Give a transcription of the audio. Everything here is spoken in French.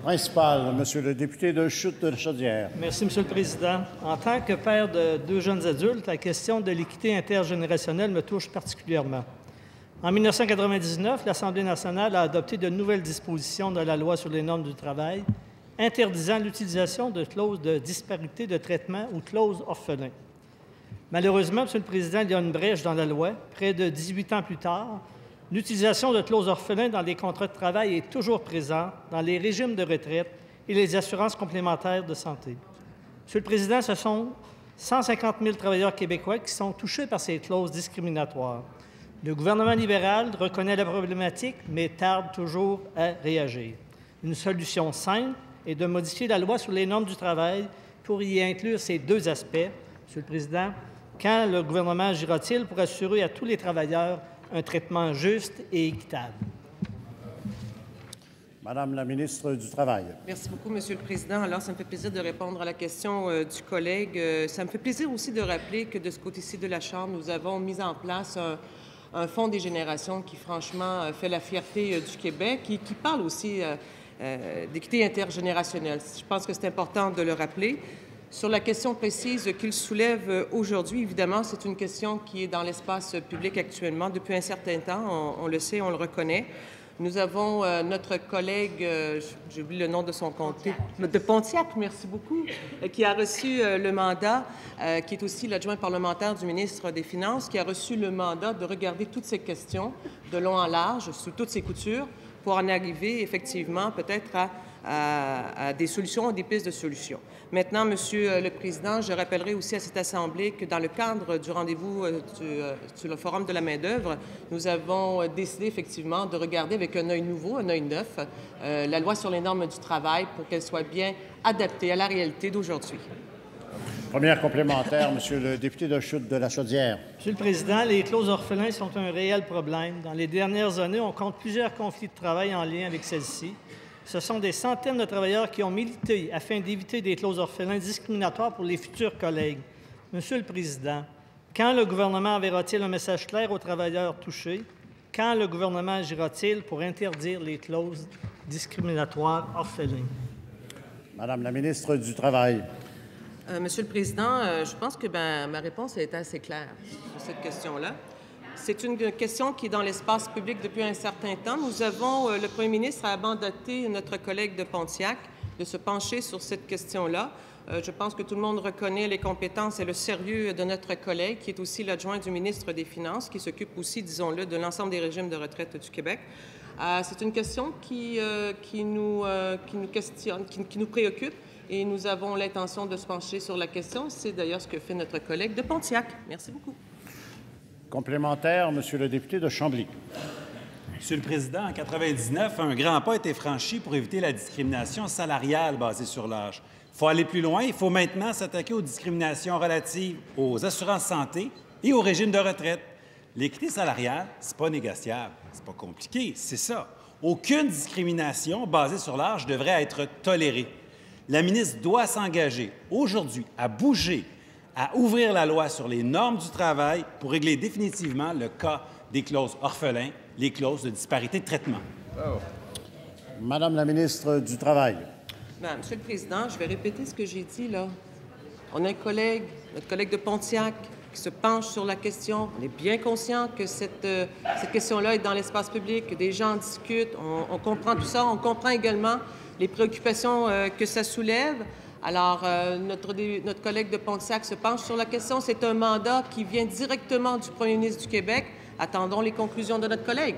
Principal, Monsieur le député de Chute de la Chaudière. Merci, Monsieur le Président. En tant que père de deux jeunes adultes, la question de l'équité intergénérationnelle me touche particulièrement. En 1999, l'Assemblée nationale a adopté de nouvelles dispositions de la Loi sur les normes du travail, interdisant l'utilisation de clauses de disparité de traitement ou clauses orphelins. Malheureusement, Monsieur le Président, il y a une brèche dans la loi. Près de 18 ans plus tard, l'utilisation de clauses orphelins dans les contrats de travail est toujours présente dans les régimes de retraite et les assurances complémentaires de santé. Monsieur le Président, ce sont 150 000 travailleurs québécois qui sont touchés par ces clauses discriminatoires. Le gouvernement libéral reconnaît la problématique, mais tarde toujours à réagir. Une solution simple est de modifier la loi sur les normes du travail pour y inclure ces deux aspects. Monsieur le Président, quand le gouvernement agira-t-il pour assurer à tous les travailleurs un traitement juste et équitable? Madame la ministre du Travail. Merci beaucoup, Monsieur le Président. Alors, ça me fait plaisir de répondre à la question du collègue. Ça me fait plaisir aussi de rappeler que de ce côté-ci de la Chambre, nous avons mis en place un fonds des générations qui, franchement, fait la fierté du Québec et qui parle aussi d'équité intergénérationnelle. Je pense que c'est important de le rappeler. Sur la question précise qu'il soulève aujourd'hui, évidemment, c'est une question qui est dans l'espace public actuellement depuis un certain temps. On le sait, on le reconnaît. Nous avons notre collègue, j'ai oublié le nom de son comté, de Pontiac, merci beaucoup, qui a reçu le mandat, qui est aussi l'adjoint parlementaire du ministre des Finances, qui a reçu le mandat de regarder toutes ces questions de long en large, sous toutes ses coutures, pour en arriver effectivement peut-être à des solutions, des pistes de solutions. Maintenant, Monsieur le Président, je rappellerai aussi à cette Assemblée que dans le cadre du rendez-vous sur le Forum de la main-d'œuvre, nous avons décidé effectivement de regarder avec un œil nouveau, un œil neuf, la loi sur les normes du travail pour qu'elle soit bien adaptée à la réalité d'aujourd'hui. Première complémentaire, Monsieur le député de Chute de la Chaudière. Monsieur le Président, les clauses orphelins sont un réel problème. Dans les dernières années, on compte plusieurs conflits de travail en lien avec celles-ci. Ce sont des centaines de travailleurs qui ont milité afin d'éviter des clauses orphelins discriminatoires pour les futurs collègues. Monsieur le Président, quand le gouvernement enverra-t-il un message clair aux travailleurs touchés? Quand le gouvernement agira-t-il pour interdire les clauses discriminatoires orphelins? Madame la ministre du Travail. Monsieur le Président, je pense que ma réponse a été assez claire sur cette question-là. C'est une question qui est dans l'espace public depuis un certain temps. Nous avons, le premier ministre a mandaté notre collègue de Pontiac de se pencher sur cette question-là. Je pense que tout le monde reconnaît les compétences et le sérieux de notre collègue, qui est aussi l'adjoint du ministre des Finances, qui s'occupe aussi, disons-le, de l'ensemble des régimes de retraite du Québec. C'est une question qui nous questionne, qui nous préoccupe, et nous avons l'intention de se pencher sur la question. C'est d'ailleurs ce que fait notre collègue de Pontiac. Merci beaucoup. Complémentaire, Monsieur le député de Chambly. Monsieur le Président, en 1999, un grand pas a été franchi pour éviter la discrimination salariale basée sur l'âge. Il faut aller plus loin. Il faut maintenant s'attaquer aux discriminations relatives aux assurances santé et au régime de retraite. L'équité salariale, c'est pas négociable. C'est pas compliqué, c'est ça. Aucune discrimination basée sur l'âge devrait être tolérée. La ministre doit s'engager aujourd'hui à bouger, à ouvrir la loi sur les normes du travail pour régler définitivement le cas des clauses orphelins, les clauses de disparité de traitement. Oh. Madame la ministre du Travail. Monsieur le Président, je vais répéter ce que j'ai dit, là. On a un collègue, notre collègue de Pontiac, qui se penche sur la question. On est bien conscient que cette question-là est dans l'espace public, que des gens discutent. On comprend tout ça. On comprend également les préoccupations que ça soulève. Alors, notre collègue de Pontiac se penche sur la question. C'est un mandat qui vient directement du premier ministre du Québec. Attendons les conclusions de notre collègue.